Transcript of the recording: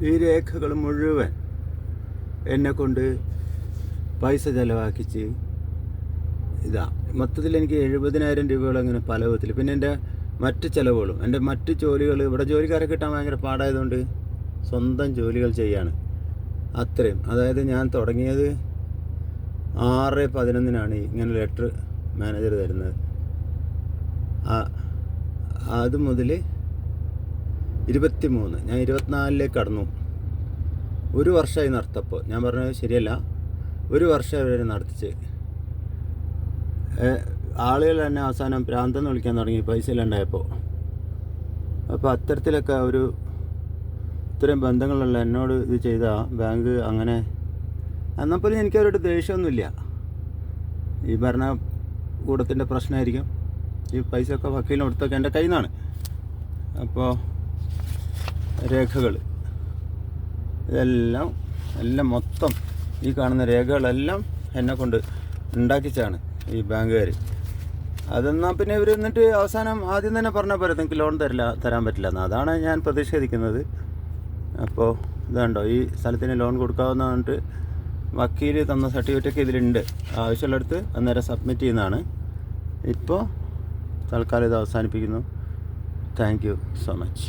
ഈ രേഖകൾ മുഴുവൻ എന്നെക്കൊണ്ട് പൈസ ചിലവാക്കിച്ച് ഇതാ മൊത്തത്തിൽ എനിക്ക് 70,000 രൂപയോളം അങ്ങനെ പല വിധത്തിൽ. പിന്നെ എൻ്റെ മറ്റ് ചിലവുകളും എൻ്റെ മറ്റ് ജോലികൾ, ഇവിടെ ജോലിക്കാരെ കിട്ടാൻ ഭയങ്കര പാടായതുകൊണ്ട് സ്വന്തം ജോലികൾ ചെയ്യാണ് അത്രയും. അതായത് ഞാൻ തുടങ്ങിയത് 6/11 ഇങ്ങനെ ലെറ്റർ മാനേജർ തരുന്നത്. അത് മുതൽ 23 ഞാൻ 24 കടന്നു. ഒരു വർഷമായി നടത്തപ്പോൾ ഞാൻ പറഞ്ഞത് ശരിയല്ല, ഒരു വർഷം അവരെ നടത്തിച്ച് ആളുകൾ തന്നെ അവസാനം പ്രാന്തെന്ന് വിളിക്കാൻ തുടങ്ങി പൈസ ഇല്ലാണ്ടായപ്പോൾ. അപ്പോൾ അത്തരത്തിലൊക്കെ ഇത്രയും ബന്ധങ്ങളുള്ള എന്നോട് ഇത് ചെയ്ത ബാങ്ക് അങ്ങനെ എന്നപ്പോലും എനിക്ക് അവരോട് ദേഷ്യമൊന്നുമില്ല. ഈ ഭരണകൂടത്തിൻ്റെ പ്രശ്നമായിരിക്കും. ഈ പൈസയൊക്കെ വക്കീലിന് കൊടുത്തൊക്കെ എൻ്റെ കയ്യിൽ നിന്നാണ്. അപ്പോൾ രേഖകൾ എല്ലാം മൊത്തം ഈ കാണുന്ന രേഖകളെല്ലാം എന്നെ കൊണ്ട് ഉണ്ടാക്കിച്ചാണ് ഈ ബാങ്കുകാർ. അതെന്നാൽ പിന്നെ ഇവർ എന്നിട്ട് അവസാനം ആദ്യം തന്നെ പറഞ്ഞാൽ പോരെ നിങ്ങൾക്ക് ലോൺ തരാൻ പറ്റില്ല എന്ന്. അതാണ് ഞാൻ പ്രതിഷേധിക്കുന്നത്. അപ്പോൾ ഇതുണ്ടോ, ഈ സ്ഥലത്തിന് ലോൺ കൊടുക്കാമെന്ന് പറഞ്ഞിട്ട് വക്കീൽ തന്ന സർട്ടിഫിക്കറ്റൊക്കെ ഇതിലുണ്ട്. ആവശ്യമുള്ളിടത്ത് അന്നേരം സബ്മിറ്റ് ചെയ്യുന്നതാണ്. ഇപ്പോൾ തൽക്കാലം ഇത് അവസാനിപ്പിക്കുന്നു. Thank you so much.